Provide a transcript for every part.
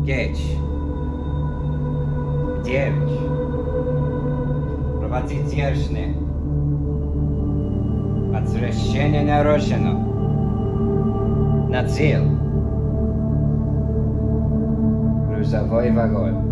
Jedź. Jedź. Prowadzi dzierżny. Возвращение нарушено. На цель. Грузовой вагон.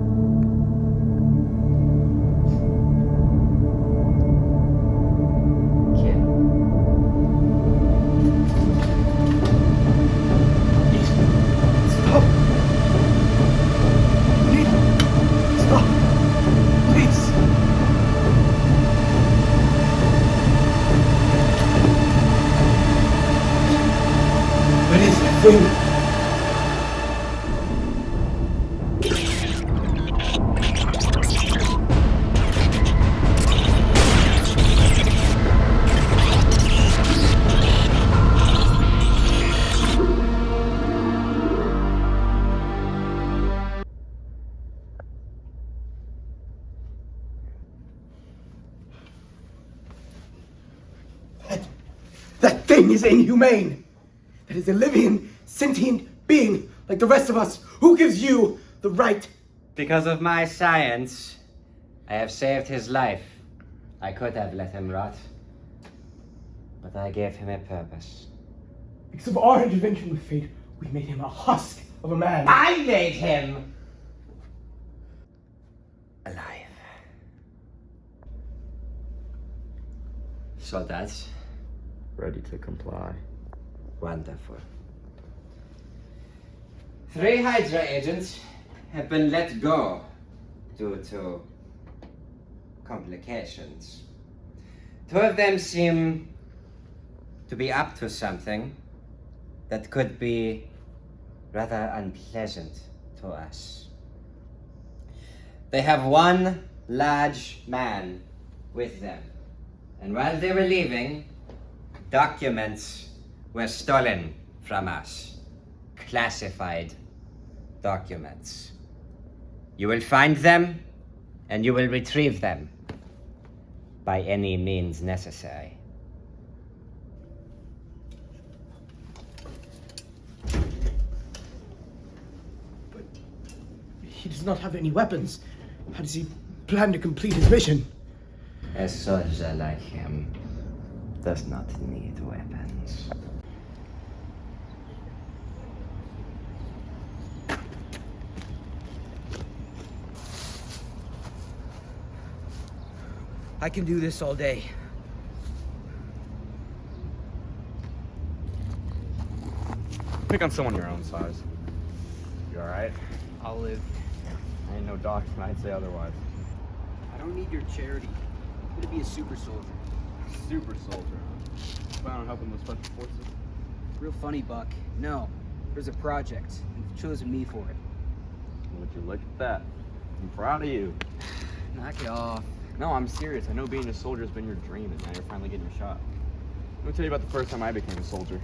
That thing is inhumane. That is a living, sentient being like the rest of us. Who gives you the right? Because of my science, I have saved his life. I could have let him rot, but I gave him a purpose. Because of our intervention with fate, we made him a husk of a man. I made him alive. So that's ready to comply. Wonderful. 3 Hydra agents have been let go due to complications. 2 of them seem to be up to something that could be rather unpleasant to us. They have 1 large man with them, and while they were leaving, documents were stolen from us. Classified documents. You will find them, and you will retrieve them by any means necessary. But he does not have any weapons. How does he plan to complete his mission? A soldier like him does not need weapons. I can do this all day. Pick on someone your own size. You alright? I'll live. I ain't no doctor, and I'd say otherwise. I don't need your charity. I'm gonna be a super soldier. Super soldier. Plan on helping with special forces? Real funny, Buck. No. There's a project, and you've chosen me for it. Would you look at that? I'm proud of you. Knock it off. No, I'm serious. I know being a soldier has been your dream, and now you're finally getting your shot. Let me tell you about the first time I became a soldier.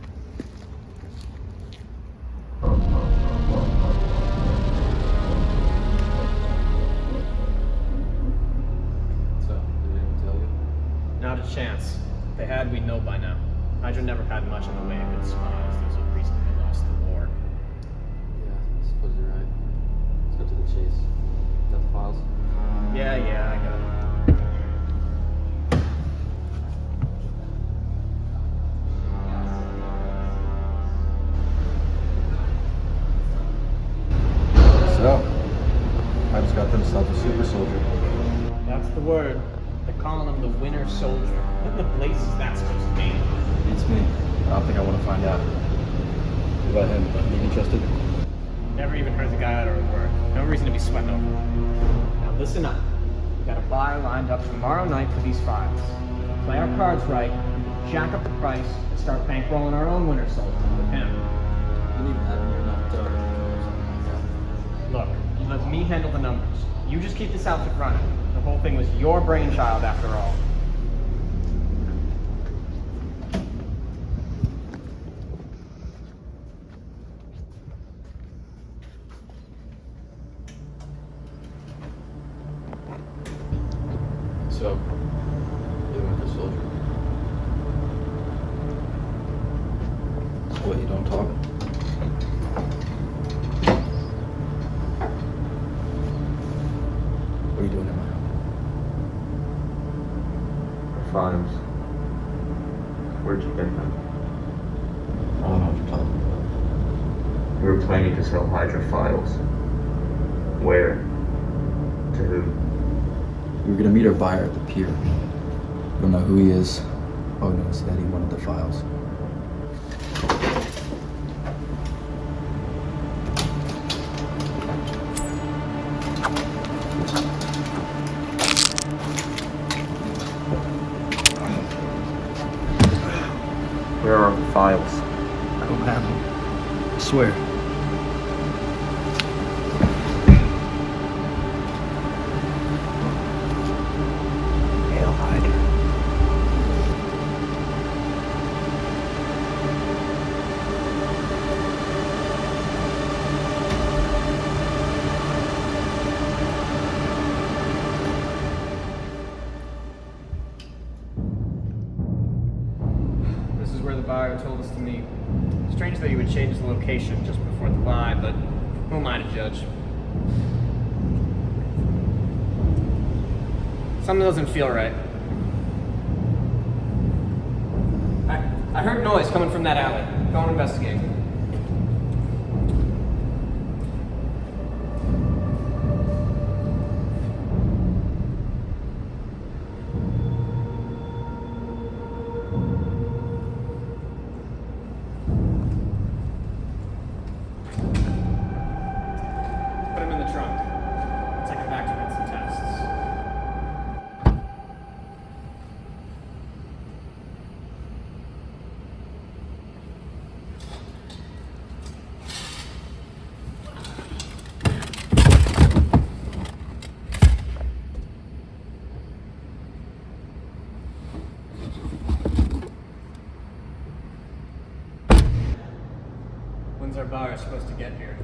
So, did anyone tell you? Not a chance. If they had, we'd know by now. Hydra never had much in the way of good spies. There's a reason they lost the war. Yeah, I suppose you're right. Let's cut to the chase. Got the files? Yeah, I got it. So, Hype's got themselves a super soldier. That's the word. They're calling him the Winter Soldier. What in the place is that supposed to mean? It's me. I don't think I want to find out. What about him? Maybe trusted? Never even heard the guy utter a word. No reason to be sweating over him. Now listen up. We got a buyer lined up tomorrow night for these files. If we play our cards right, we can jack up the price and start bankrolling our own Winter Soldier with him. You don't even have near enough dough. Look, you let me handle the numbers. You just keep this outfit running. The whole thing was your brainchild after all. So, living with a soldier. What, you don't talk? you doing in my home? The files. Where'd you get them? I don't know what you're talking about. We were planning to sell Hydra files. Where? To who? We were gonna meet our buyer at the pier. We don't know who he is. All we know is that he wanted the files. Where are the files? I don't have them. I swear. Hail Hydra. This is where the buyer told us to meet. Strange that you would change the location just before the buy, but who am I to judge? Something doesn't feel right. I heard noise coming from that alley. Go and investigate. Put him in the trunk. Take him back to run some tests. When's our buyer supposed to get here?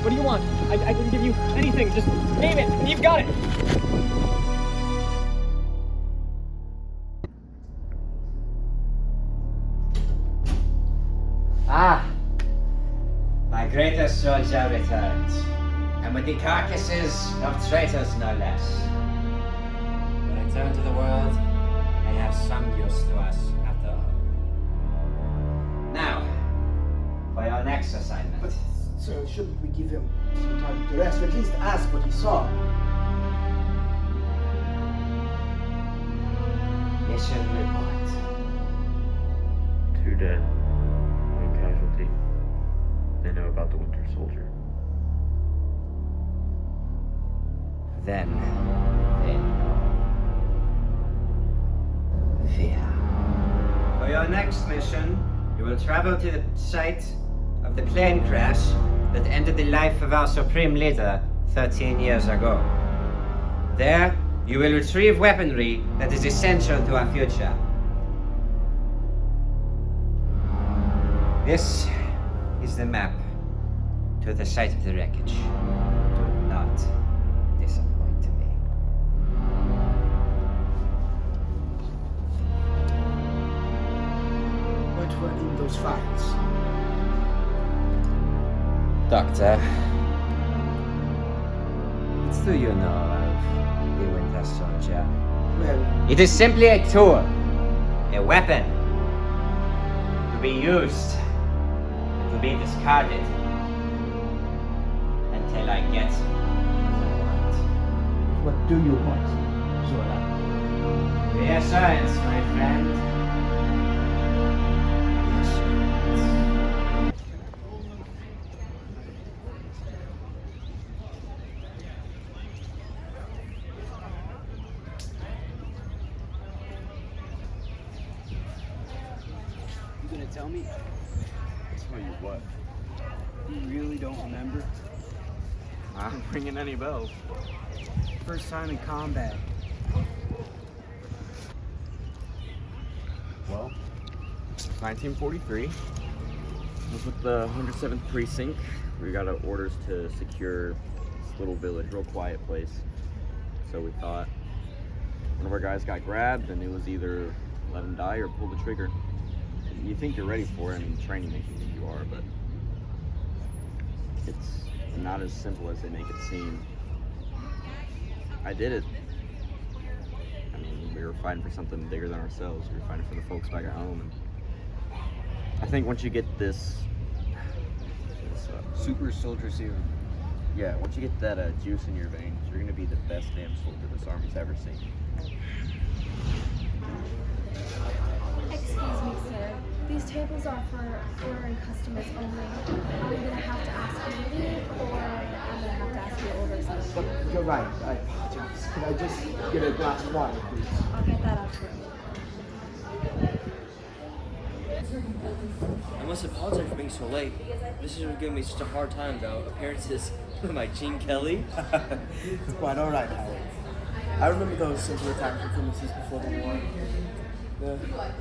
What do you want? I can give you anything. Just name it, and you've got it. Ah, my greatest soldier returns, and with the carcasses of traitors no less. Will return to the world and have some use to us after all. Now, for your next assignment. But, sir, shouldn't we give him some time to rest, or at least ask what he saw? Mission report. 2 dead. 1 casualty. They know about the Winter Soldier. Then they know. Fear. For your next mission, you will travel to the site of the plane crash that ended the life of our supreme leader 13 years ago. There, you will retrieve weaponry that is essential to our future. This is the map to the site of the wreckage. Do not disappoint me. What were in those files? Doctor, what do you know of the Winter Soldier? Well, It is simply a tool, a weapon, to be used, to be discarded, until I get what I want. what do you want, Zola? Reassurance, my friend. Reassurance. You gonna tell me? Tell you what? You really don't remember? I'm ringing any bells. First time in combat. Well, 1943. I was with the 107th Precinct. We got orders to secure this little village, real quiet place. So we thought one of our guys got grabbed, and it was either let him die or pull the trigger. You think you're ready for it, I mean, training makes you think you are, but it's not as simple as they make it seem. I did it. I mean, we were fighting for something bigger than ourselves. We were fighting for the folks back at home. And I think once you get this Super soldier serum. yeah, once you get that juice in your veins, you're gonna be the best damn soldier this army's ever seen. Excuse me, sir. These tables are for ordering customers only. I'm gonna have to ask you to leave, or I'm gonna have to ask you to order something. But you're right. I apologize. Can I just get a glass of water, please? I'll get that up for you. I must apologize for being so late. This is giving me such a hard time, though. Appearances by Gene Kelly. It's quite all right, Howard. I remember those simpler time performances before the war.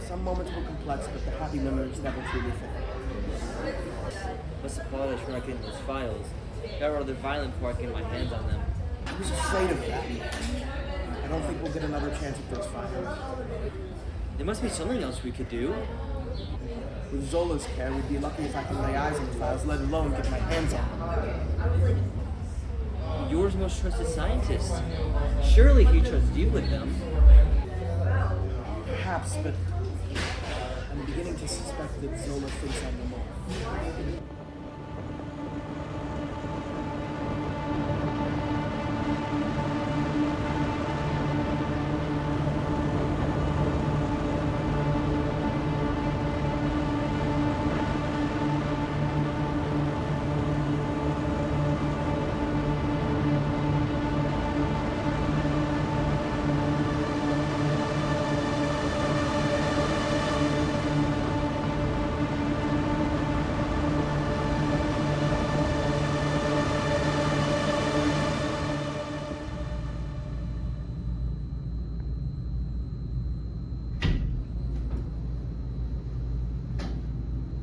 Some moments were complex, but the happy memories never truly fade. Must apologize for not getting those files. Got rather violent before I could get my hands on them. I was afraid of that. I don't think we'll get another chance at those files. There must be something else we could do. With Zola's care, we'd be lucky if I can lay eyes on the files, let alone get my hands on them. Yours most trusted scientist. Surely he trusts you with them. Perhaps, but I'm beginning to suspect that Zola thinks I'm remote.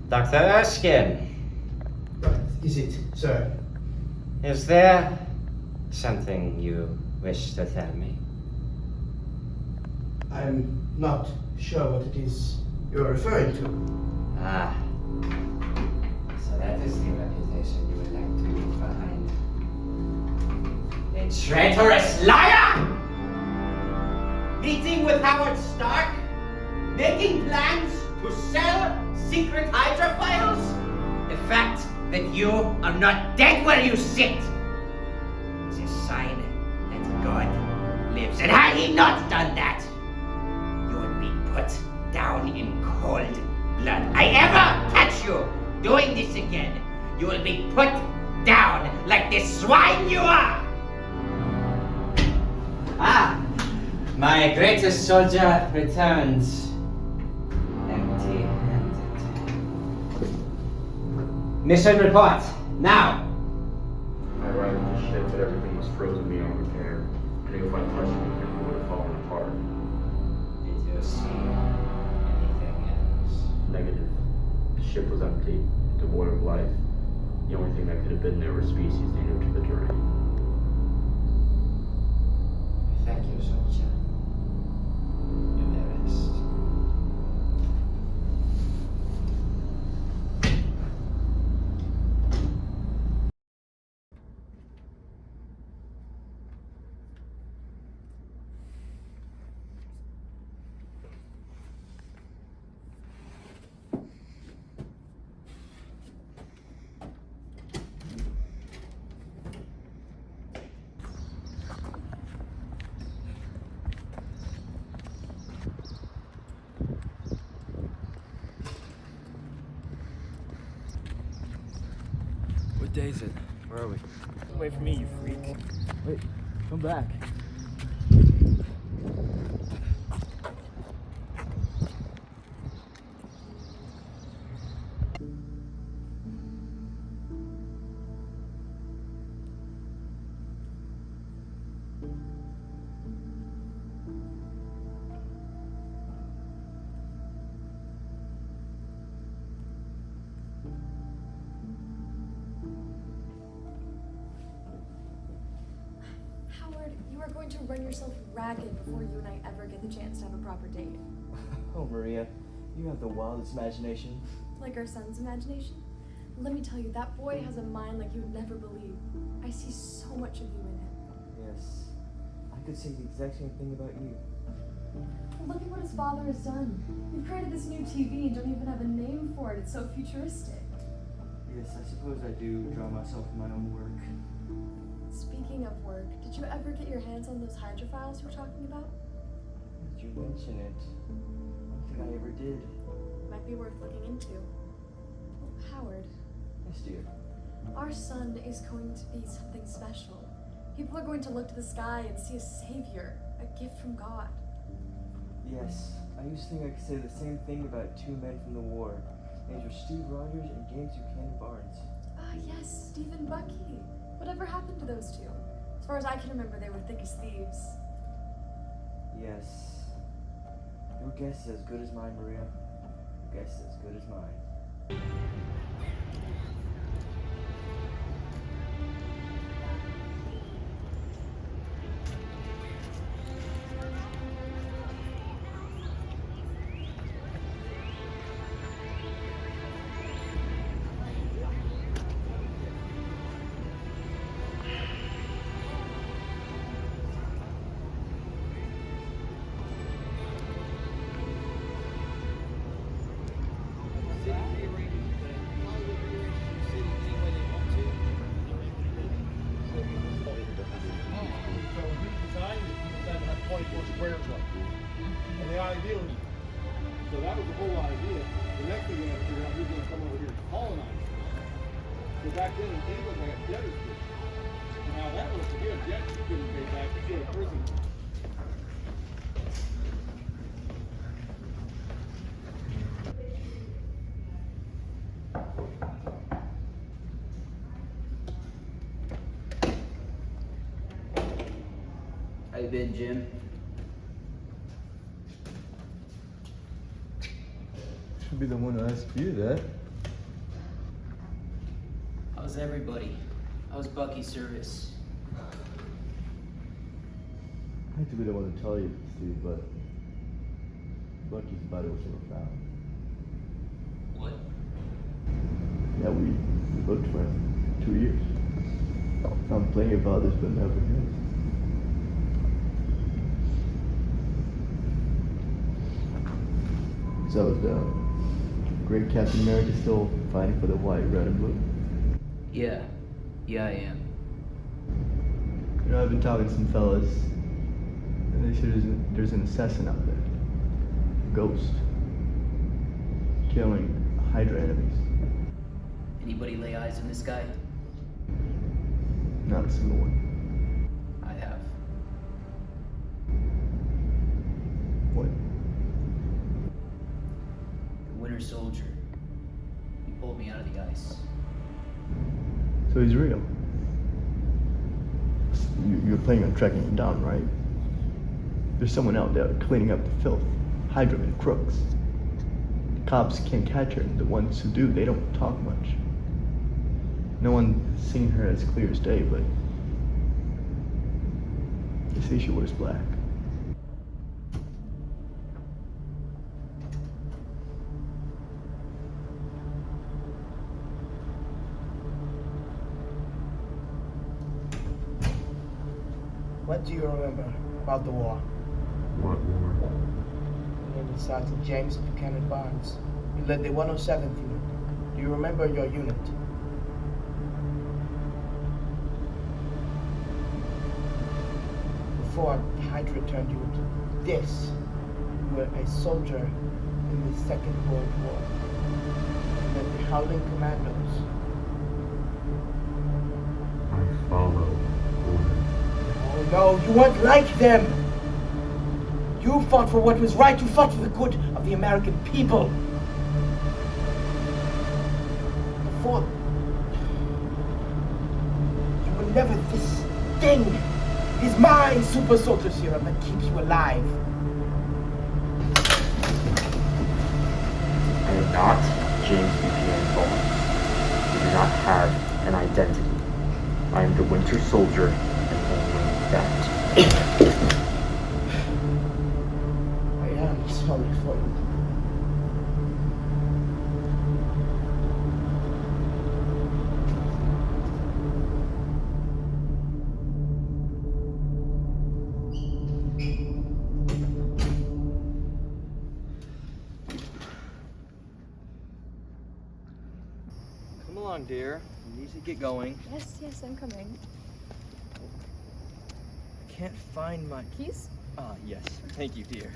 Dr. Erskine, What is it, sir? is there something you wish to tell me? I'm not sure what it is you're referring to. Ah, so that is the reputation you would like to leave behind. A traitorous liar! Meeting with Howard Stark? Making plans to sell secret Hydra files? The fact that you are not dead where you sit is a sign that God lives. And had he not done that, you would be put down in cold blood. I ever catch you doing this again, you will be put down like the swine you are! Ah, my greatest soldier returns empty-handed. Mission report, now! I arrived at the ship, but everything was frozen beyond repair. And if I touched it, it would have fallen apart. Did you see anything else? Negative. The ship was empty, devoid of life. The only thing that could have been there were species native to the terrain. Thank you, soldier. You may rest. day is it? Where are we? Wait for me, you freak. Wait, come back. Howard, you are going to run yourself ragged before you and I ever get the chance to have a proper date. Oh, Maria, you have the wildest imagination. Like our son's imagination? Let me tell you, that boy has a mind like you would never believe. I see so much of you in him. Yes, I could say the exact same thing about you. Well, look at what his father has done. You've created this new TV and don't even have a name for it. It's so futuristic. Yes, I suppose I do draw myself in my own work. Speaking of work, did you ever get your hands on those Hydra files you were talking about? Did you mention it? I don't think I ever did. Might be worth looking into. Oh, Howard, Yes, dear. our son is going to be something special. People are going to look to the sky and see a savior, a gift from God. Yes, I used to think I could say the same thing about two men from the war. Names were Steve Rogers and James Buchanan Barnes. Ah, yes, Steve and Bucky. Whatever happened to those two? As far as I can remember, they were thick as thieves. Yes. Your guess is as good as mine, Maria. Your guess is as good as mine. And the idea was, so that was the whole idea. The next thing you have to figure out who's going to come over here and colonize. So back then in England they had debtors. Now that was to get a debt you couldn't pay back, you go to prison. How you been, Jim? Should be the one to ask you that. How's everybody? How's Bucky's service? I hate to be the one to tell you, Steve, but Bucky's body was never found. What? Yeah, we looked for him 2 years. Found plenty of others, but never his. So is the great Captain America still fighting for the white, red, and blue? Yeah. Yeah, I am. You know, I've been talking to some fellas, and they say there's an assassin out there. A ghost. Killing Hydra enemies. Anybody lay eyes on this guy? Not a single one. I have. What? The Winter Soldier. He pulled me out of the ice. So he's real. You're planning on tracking him down, right? There's someone out there cleaning up the filth. Hydra and crooks. The cops can't catch her, and the ones who do, they don't talk much. No one's seen her as clear as day, but they say she wears black. What do you remember about the war? What war? Your name is Sergeant James Buchanan Barnes. You led the 107th unit. Do you remember your unit? Before Hydra turned you into this, you were a soldier in the Second World War. You led the Howling Commandos. follow orders. Oh no, you weren't like them! You fought for what was right, you fought for the good of the American people. Before... You were never this thing. It is my super soldier serum that keeps you alive. I am not James Buchanan Barnes. I do not have an identity. I am the Winter Soldier, and only that. I am sorry for you. Come along, dear. We need to get going. Yes, I'm coming. Can't find my... Keys? Ah, yes. Thank you, dear.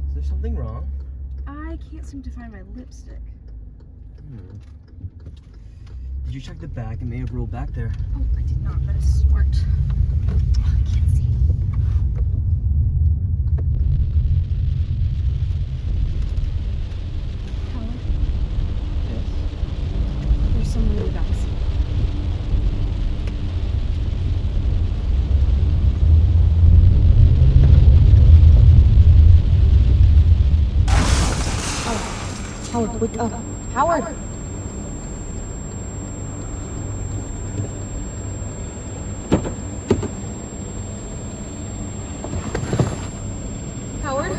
Is there something wrong? I can't seem to find my lipstick. Did you check the bag? It may have rolled back there. Oh, I did not. That is smart. Oh, I can't see. Howard? Yes. There's someone in the back seat. Howard, wake up. Howard! Howard?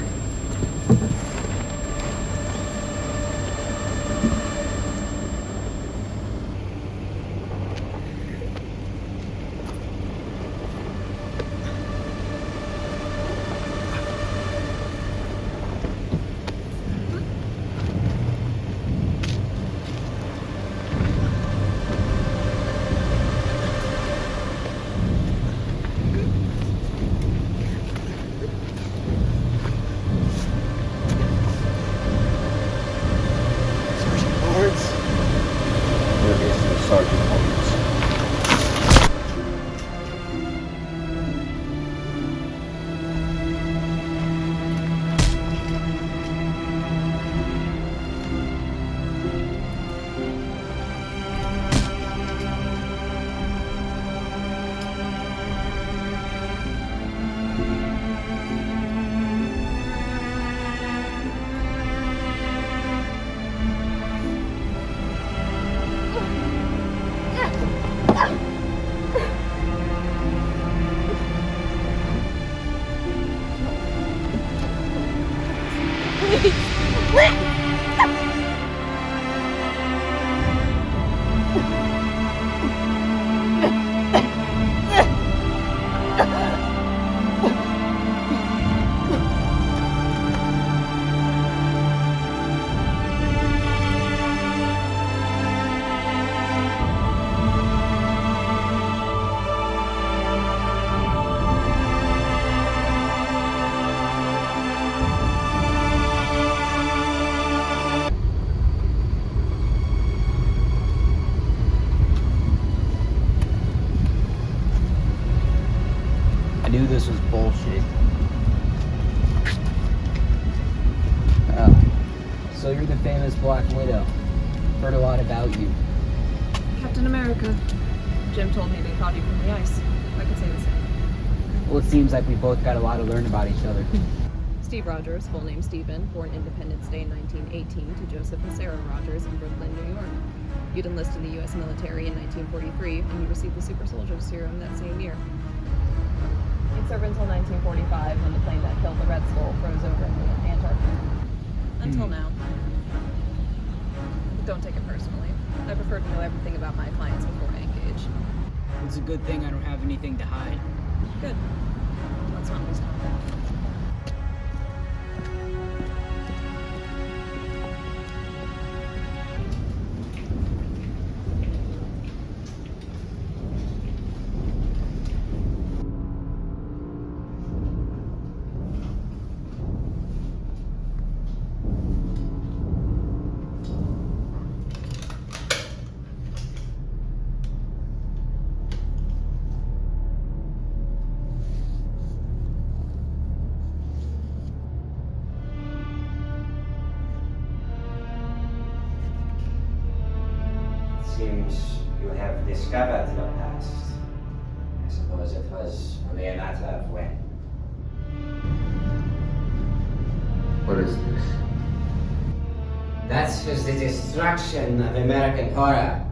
Sergeant Barnes. I knew this was bullshit. Oh, so you're the famous Black Widow. Heard a lot about you. Captain America. Jim told me they caught you from the ice. I could say the same. Well, it seems like we both got a lot to learn about each other. Steve Rogers, full name Stephen, born Independence Day 1918 to Joseph and Sarah Rogers in Brooklyn, New York. You'd enlist in the U.S. military in 1943, and you received the Super Soldier Serum that same year. You'd serve until 1945 when the plane that killed the Red Skull froze over in the Antarctic. Until now. Don't take it personally. I prefer to know everything about my clients before I engage. It's a good thing I don't have anything to hide. Good. Let's not lose contact. Seems you have discovered your past. I suppose it was only a matter of when. What is this? That is the destruction of American horror.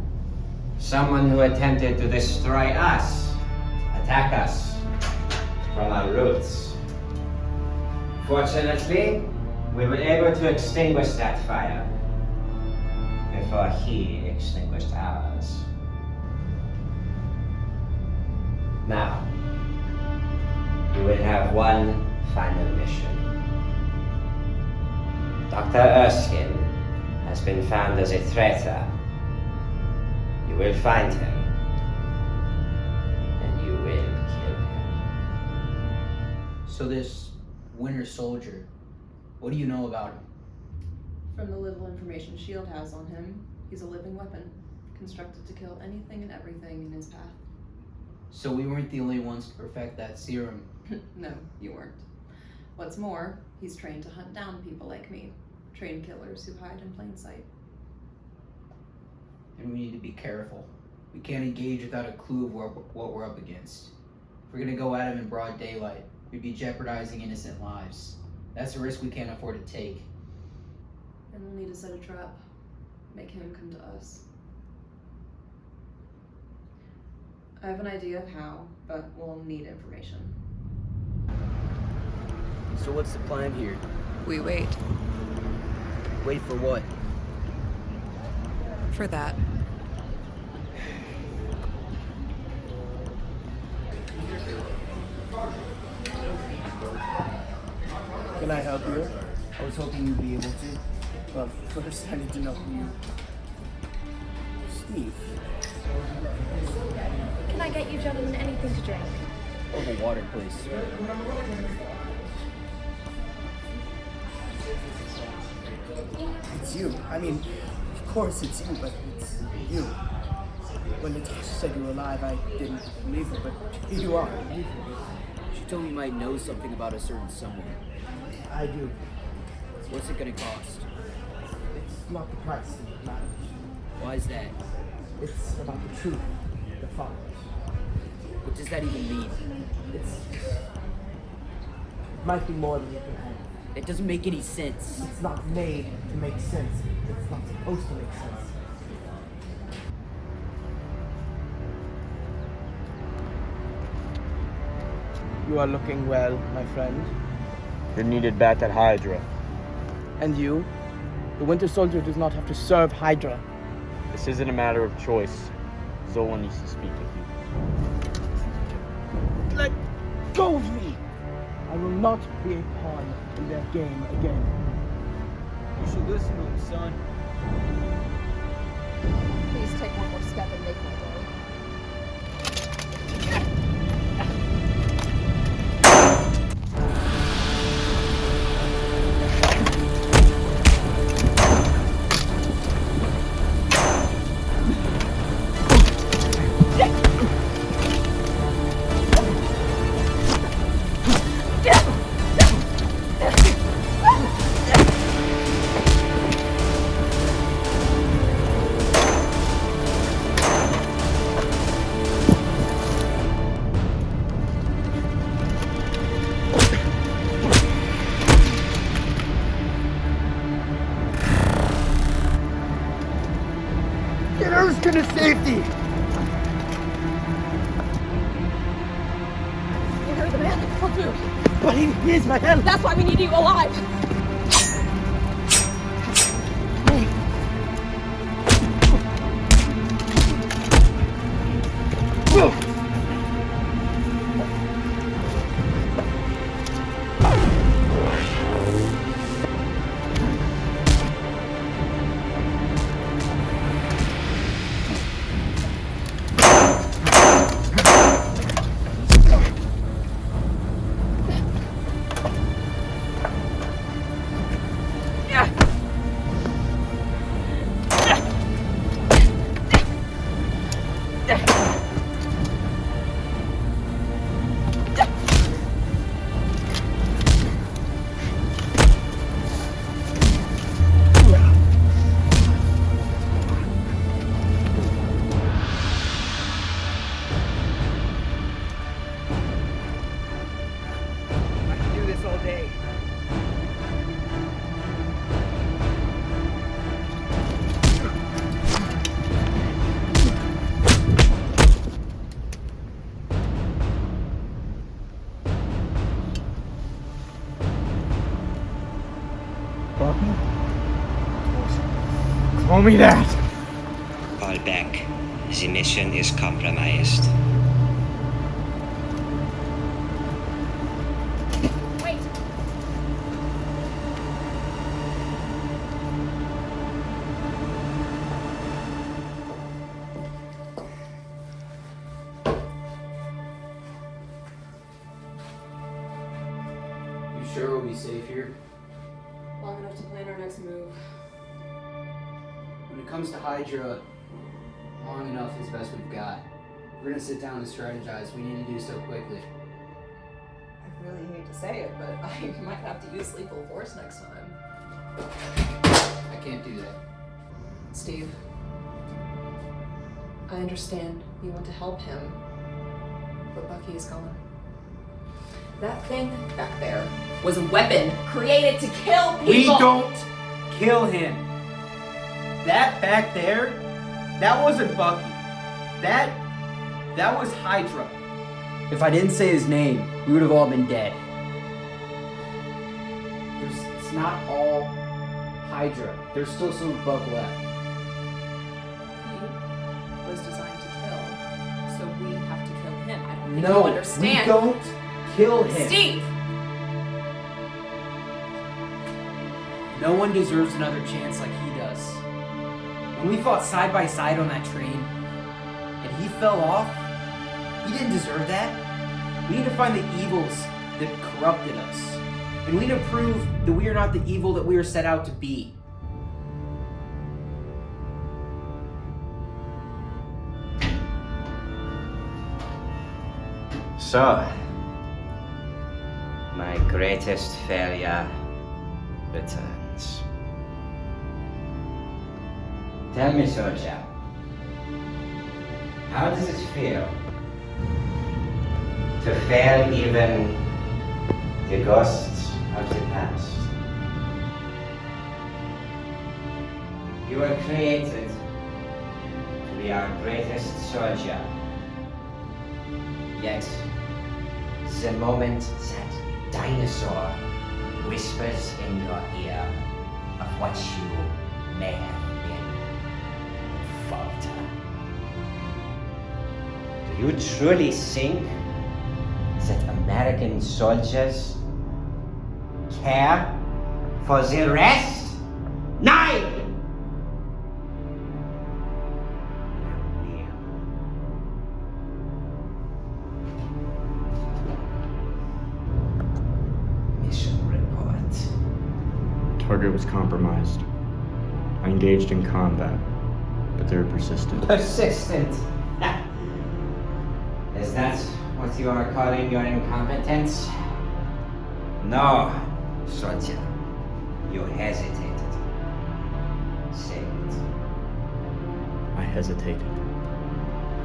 Someone who attempted to destroy us, attack us from our roots. Fortunately, we were able to extinguish that fire before he extinguished ours. Now, you will have one final mission. Dr. Erskine has been found as a traitor. You will find him, and you will kill him. So this Winter Soldier, what do you know about him? From the little information S.H.I.E.L.D. has on him, he's a living weapon, constructed to kill anything and everything in his path. So we weren't the only ones to perfect that serum. No, you weren't. What's more, he's trained to hunt down people like me, trained killers who hide in plain sight. And we need to be careful. We can't engage without a clue of what we're up against. If we're gonna go at him in broad daylight, we'd be jeopardizing innocent lives. That's a risk we can't afford to take. And we'll need to set a trap, make him come to us. I have an idea of how, but we'll need information. So what's the plan here? We wait. Wait for what? For that. Can I help you? I was hoping you'd be able to. Well, first I need to know who you... Steve. Can I get you gentlemen anything to drink? Over water, please. It's you. I mean, of course it's you, but it's you. When Natasha said you were alive, I didn't believe her, but here you are. She told me you might know something about a certain someone. I do. What's it gonna cost? It's not the price that matters. Why is that? It's about the truth that follows. What does that even mean? It might be more than you can handle. It doesn't make any sense. It's not made to make sense. It's not supposed to make sense. You are looking well, my friend. You're needed back at Hydra. And you? The Winter Soldier does not have to serve Hydra. This isn't a matter of choice. Zola needs to speak with you. Let go of me! I will not be a pawn in their game again. You should listen to him, son. Please take one more step and make my day. Get Erskine to safety! You heard the man. move. But he needs my help. That's why we need you alive. Call me that. Fall back. The mission is compromised. Wait. You sure we'll be safe here? Long enough to plan our next move. When it comes to Hydra, long enough is the best we've got. We're gonna sit down and strategize. We need to do so quickly. I really hate to say it, but I might have to use lethal force next time. I can't do that. Steve, I understand you want to help him, but Bucky is gone. That thing back there was a weapon created to kill people! We don't kill him. That back there, that wasn't Bucky. That was Hydra. If I didn't say his name, we would have all been dead. It's not all Hydra. There's still some of Buck left. He was designed to kill, so we have to kill him. I don't think No, you understand. we don't kill him. Steve! No one deserves another chance like he does. When we fought side by side on that train, and he fell off, he didn't deserve that. We need to find the evils that corrupted us. And we need to prove that we are not the evil that we are set out to be. So, my greatest failure returns. Tell me, soldier, how does it feel to fail even the ghosts of the past? You were created to be our greatest soldier. Yet, the moment that dinosaur whispers in your ear of what you may have been, falter. Do you truly think that American soldiers care for the rest? Nein! Target was compromised. I engaged in combat, but they were persistent. Persistent? Is that what you are calling your incompetence? No, soldier. You hesitated. Say it. I hesitated.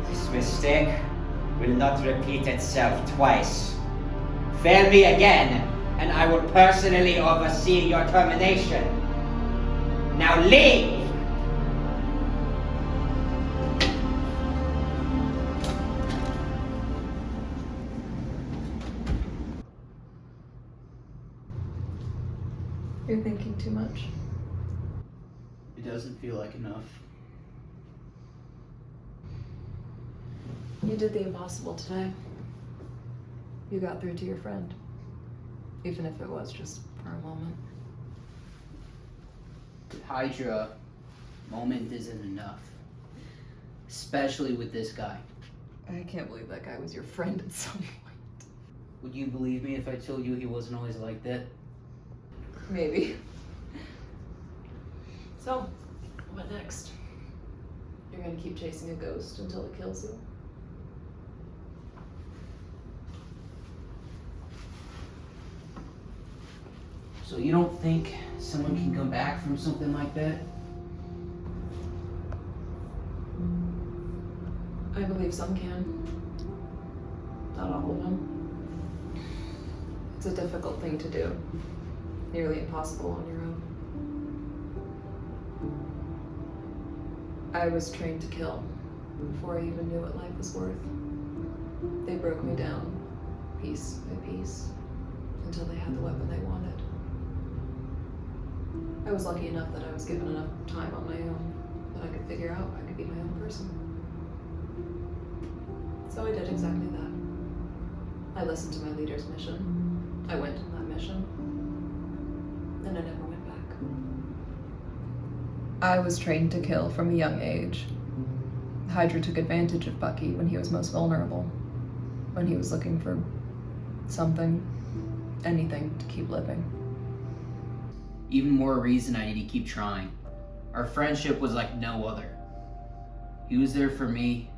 This mistake will not repeat itself twice. Fail me again, and I will personally oversee your termination. Now leave! you're thinking too much. It doesn't feel like enough. You did the impossible today. You got through to your friend. Even if it was just for a moment. With Hydra, moment isn't enough. Especially with this guy. I can't believe that guy was your friend at some point. Would you believe me if I told you he wasn't always like that? Maybe. So, what next? You're gonna keep chasing a ghost until it kills you? So you don't think someone can come back from something like that? I believe some can. Not all of them. It's a difficult thing to do. Nearly impossible on your own. I was trained to kill before I even knew what life was worth. They broke me down, piece by piece, until they had the weapon they wanted. I was lucky enough that I was given enough time on my own that I could figure out I could be my own person. So I did exactly that. I listened to my leader's mission. I went on that mission. And I never went back. I was trained to kill from a young age. Hydra took advantage of Bucky when he was most vulnerable. When he was looking for something, anything to keep living. Even more reason I need to keep trying. Our friendship was like no other. He was there for me,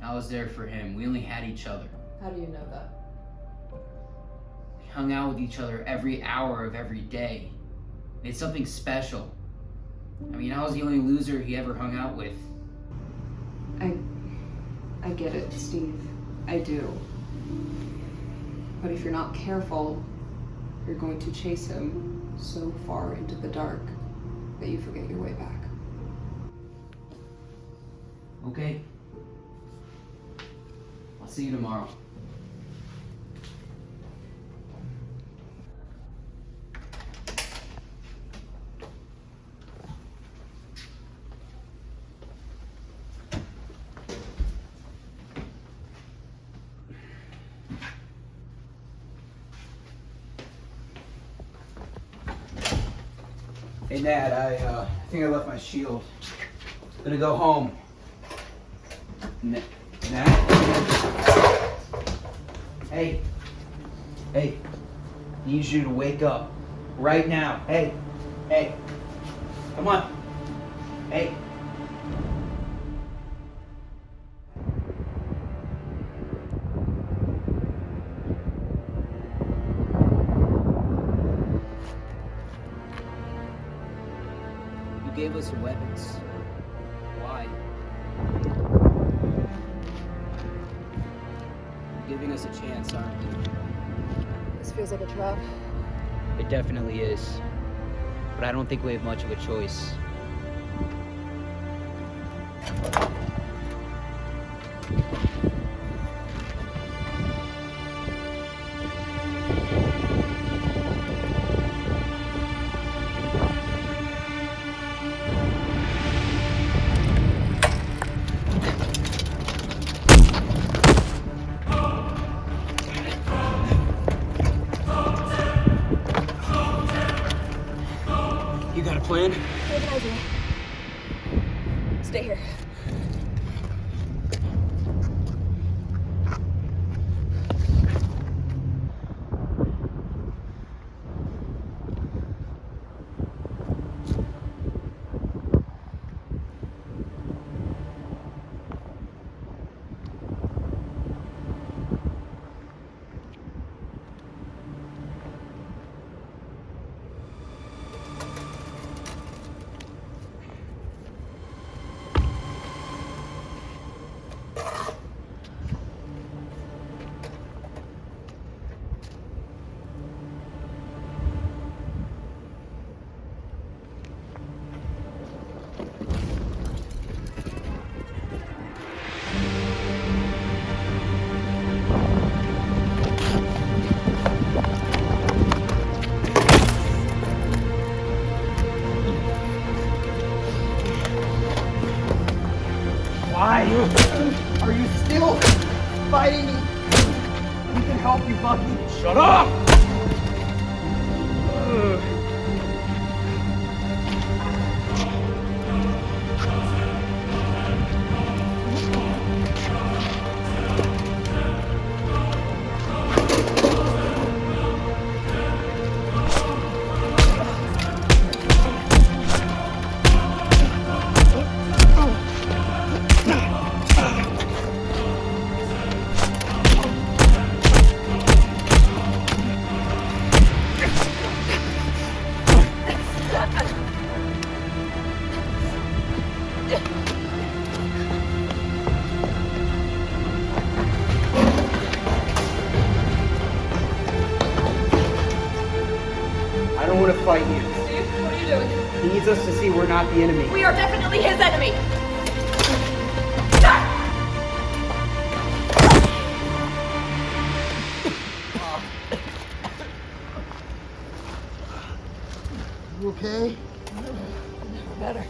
I was there for him. We only had each other. How do you know that? We hung out with each other every hour of every day. It's something special. I mean, I was the only loser he ever hung out with. I get it, Steve. I do. But if you're not careful, you're going to chase him so far into the dark that you forget your way back. Okay. I'll see you tomorrow. Hey, Nat, I think I left my shield. Gonna go home. Nat? Hey. Hey. Need you to wake up. Right now. Hey. Hey. Come on. Hey. You gave us weapons. Why? You're giving us a chance, aren't you? This feels like a trap. It definitely is. But I don't think we have much of a choice. You got a plan? I have an idea. Stay here. fighting me. We can help you, Bucky. Shut up! I don't want to fight you. Steve, what are you doing? He needs us to see we're not the enemy. We are definitely his enemy. You okay? Better.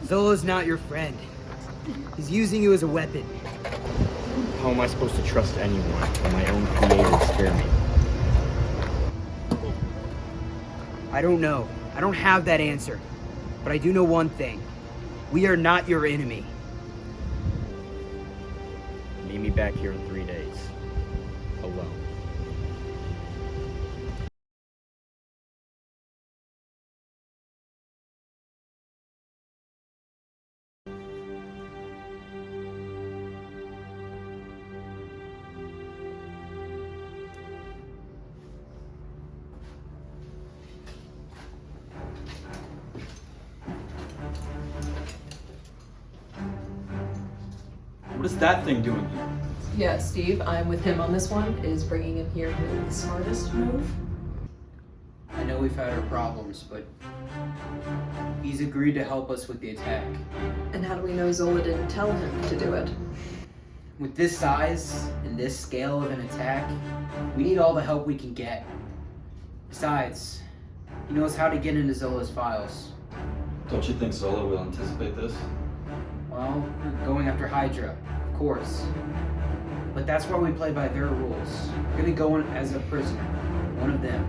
Zola's not your friend. He's using you as a weapon. How am I supposed to trust anyone when my own creators scare me? I don't know. I don't have that answer. But I do know one thing. We are not your enemy. Meet me back here in 3 days. Alone. What is that thing doing here? Yeah, Steve, I'm with him on this one. Is bringing him here really the smartest move? I know we've had our problems, but he's agreed to help us with the attack. And how do we know Zola didn't tell him to do it? With this size and this scale of an attack, we need all the help we can get. Besides, he knows how to get into Zola's files. Don't you think Zola will anticipate this? Well, we're going after Hydra, of course. But that's why we play by their rules. We're gonna go in as a prisoner, one of them.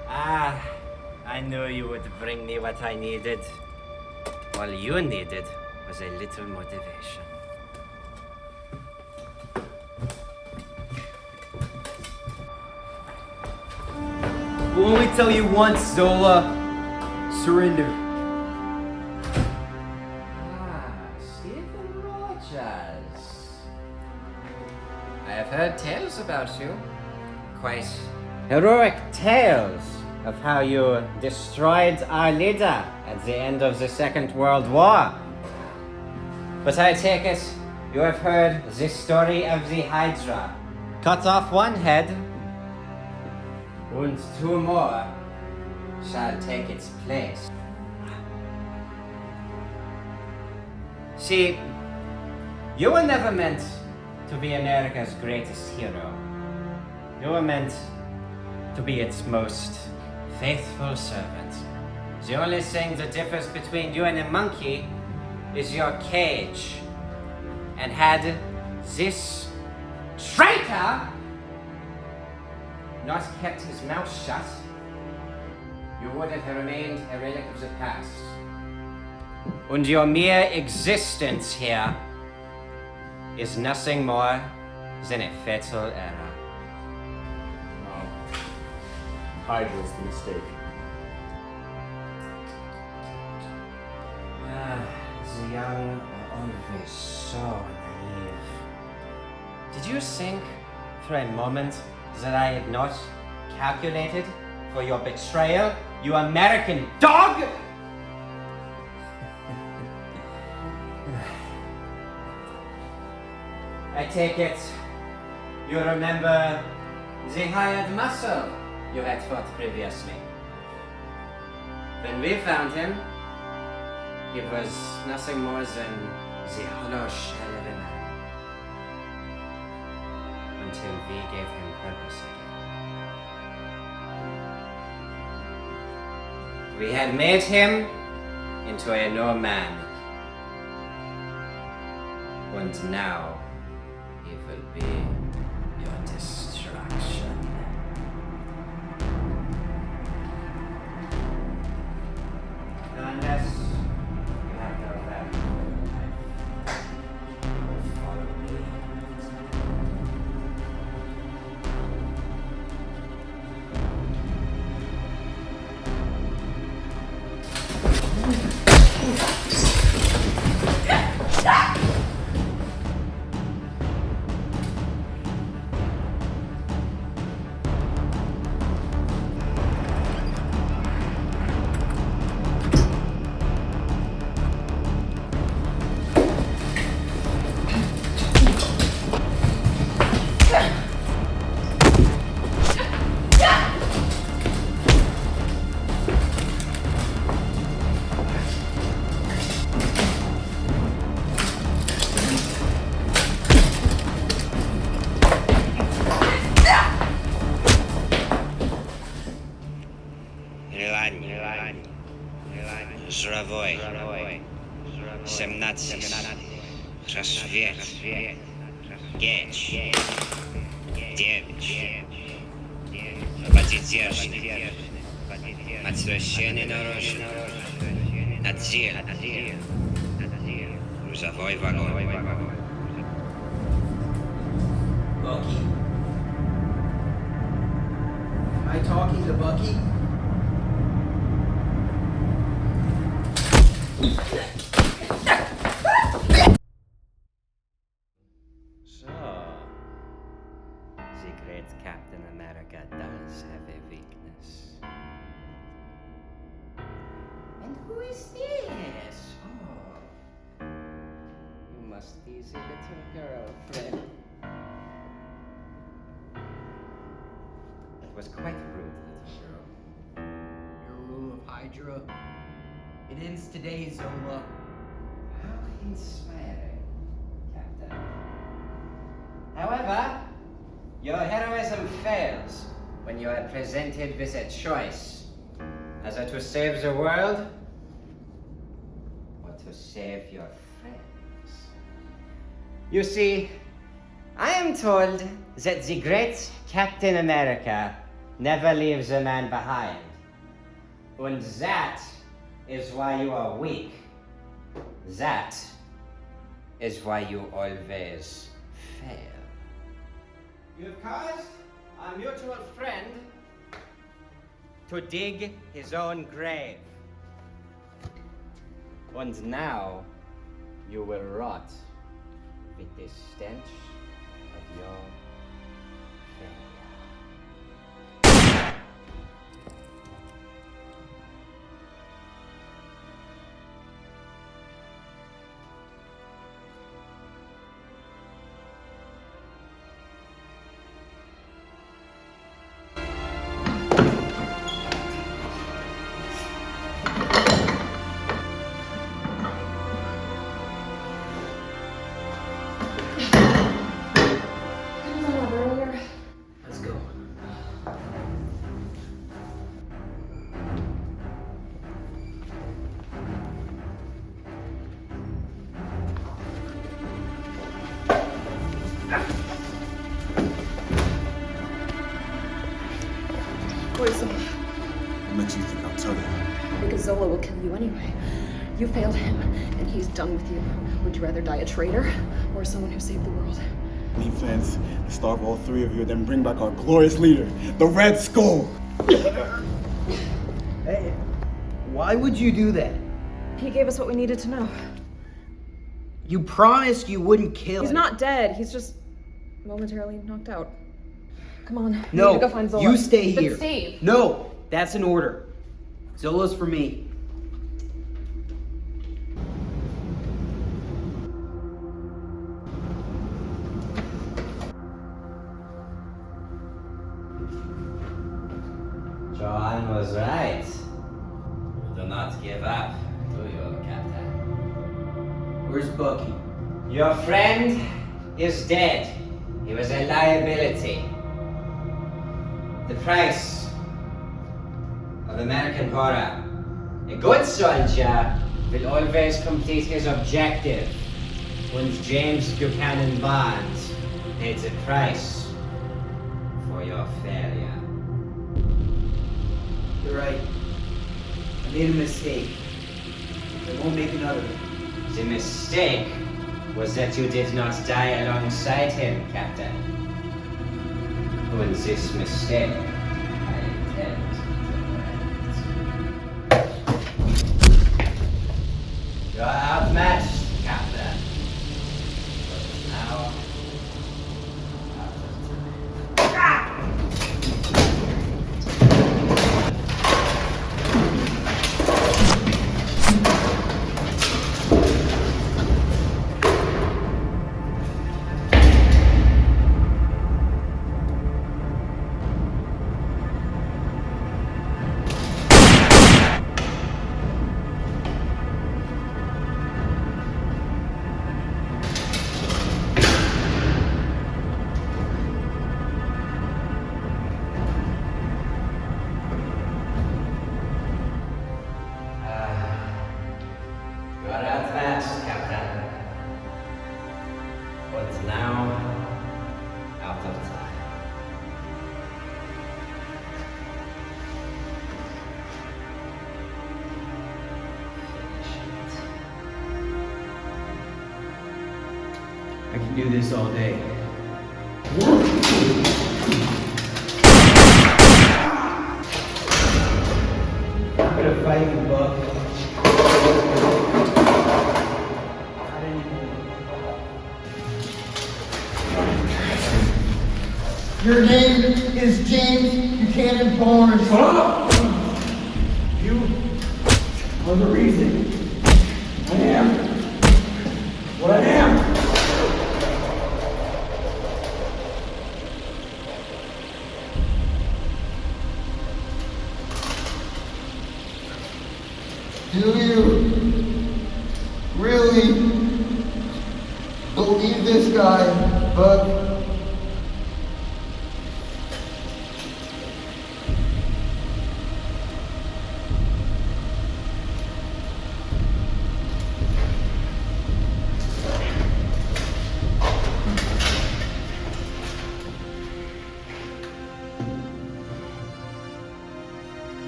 Ah, I knew you would bring me what I needed. All you needed was a little motivation. We'll only tell you once, Zola. Surrender. Ah, Stephen Rogers. I have heard tales about you. Quite heroic tales of how you destroyed our leader at the end of the Second World War. But I take it you have heard the story of the Hydra. Cut off one head, and 2 more shall take its place. See, you were never meant to be America's greatest hero. You were meant to be its most faithful servant. The only thing that differs between you and a monkey is your cage. And had this traitor not kept his mouth shut, you would have remained a relic of the past. And your mere existence here is nothing more than a fatal error. No. Hydra's the mistake. The young are always so naive. Did you think for a moment that I had not calculated for your betrayal, you American dog? I take it you remember the hired muscle you had fought previously. When we found him, He was nothing more than the hollow shell of a man. Until we gave him purpose again. We had made him into a new man. And now he will be your destruction. Unless you have no value for your life, you will follow me. Здравой, 17, рассвет, 9, поддержный, отсвященный наружу, один, грузовой вагон. Bucky? Am I talking to Bucky? So, the great Captain America does have a weakness. And who is this? Oh, you must be the little girlfriend. That was quite rude, little girl. Your rule of Hydra? It ends today, Zola. How inspiring, Captain. However, your heroism fails when you are presented with a choice. Either to save the world, or to save your friends. You see, I am told that the great Captain America never leaves a man behind. And that is why you are weak. That is why you always fail. You've caused our mutual friend to dig his own grave. And now you will rot with the stench of your failure. Let's go. Poison. What makes you think I'll tell you? Because Zola will kill you anyway. You failed him, and he's done with you. Would you rather die a traitor or someone who saved the world? Any plans to starve all three of you, then bring back our glorious leader, the Red Skull? Hey, why would you do that? He gave us what we needed to know. You promised you wouldn't kill He's him. not dead. He's just momentarily knocked out. Come on. We No, need to go find Zola. you stay But here. Steve. No, that's an order. Zola's for me. Joanne was right. You do not give up, do you, Captain? Where's Bucky? Your friend is dead. He was a liability. The price of American horror. A good soldier will always complete his objective. And James Buchanan Barnes paid the price for your failure. You're right. I made a mistake. I won't make another. The mistake was that you did not die alongside him, Captain. And this mistake, I intend to correct. You are outmatched, Captain. But now, out of time. You are outmatched, Captain. But now, out of time. I can do this all day. I'm gonna fight you, Buck. Your name is James Buchanan Barnes. You are the reason I am what I am. Do you really believe this guy, Buck?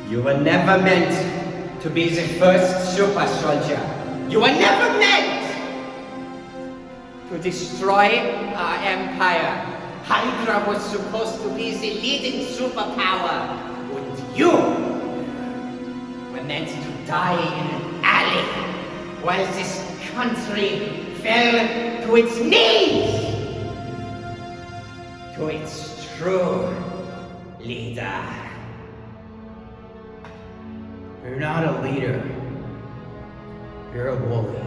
You were never meant to be the first super soldier. You were never meant to destroy our empire. Hydra was supposed to be the leading superpower. And you were meant to die in an alley while this country fell to its knees. To its true leader. You're not a leader. You're a bully.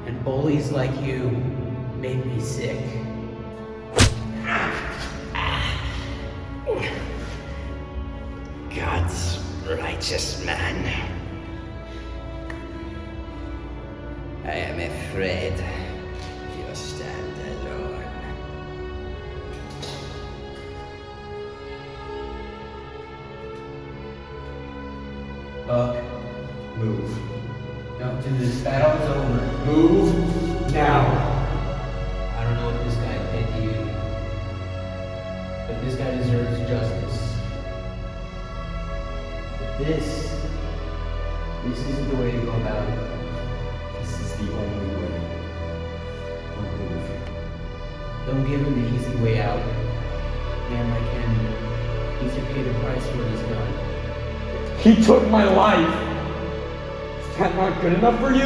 And bullies like you make me sick. God's righteous man. I am afraid you stand alone. Buck, Move. don't do this. Battle's over. Move now. I don't know what this guy did to you, but this guy deserves justice. But this isn't the way to go about it. This is the only way. Don't move. Don't give him the easy way out. Man like him needs to pay the price for what he's done. He took my life. Is that not good enough for you?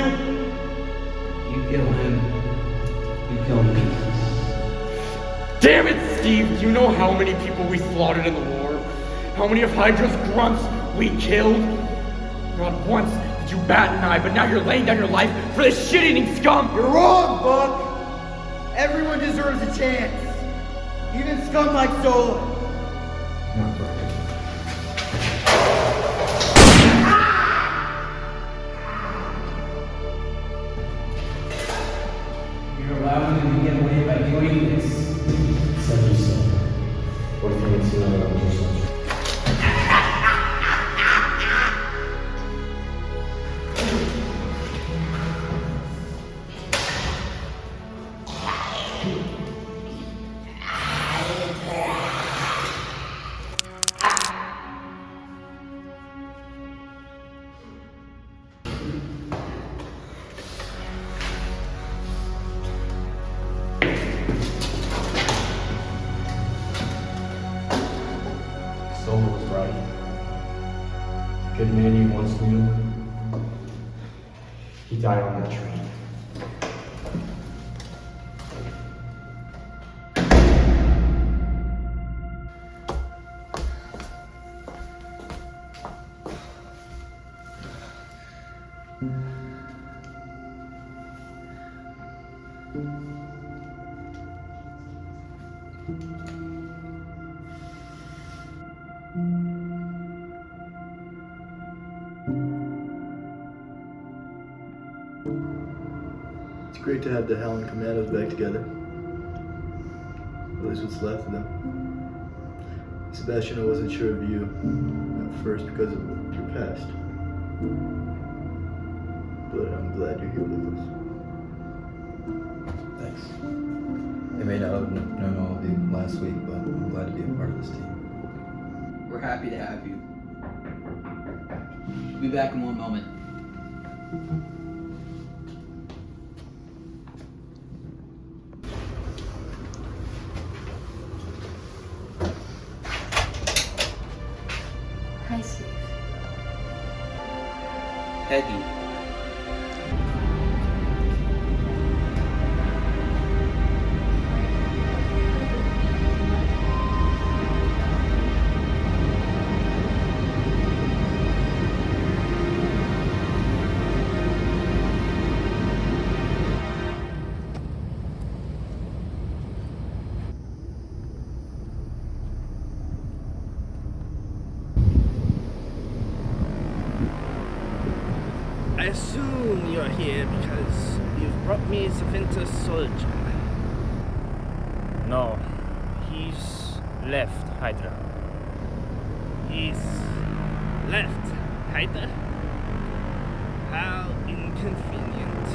You kill him, you kill me. Damn it, Steve! Do you know how many people we slaughtered in the war? How many of Hydra's grunts we killed? Not once did you bat an eye, but now you're laying down your life for this shit-eating scum! You're wrong, Buck. Everyone deserves a chance. Even scum like Solo. Not perfect. allowing them to get away by doing this. Said you so. What if you can see another Winter Soldier? Solo was right. The good man you once knew, he died on that train. It's great to have the Howling Commandos back together. At least what's left of them. Sebastian, I wasn't sure of you at first because of your past. But I'm glad you're here with us. Thanks. I may not have known all of you last week, but I'm glad to be a part of this team. We're happy to have you. We'll be back in one moment. Hi, Steve. Peggy. I assume you're here because you've brought me the Winter Soldier. No, he's left Hydra. He's left Hydra? How inconvenient.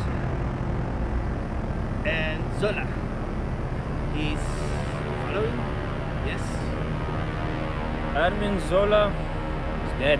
And Zola. He's following? Yes? Armin Zola is dead.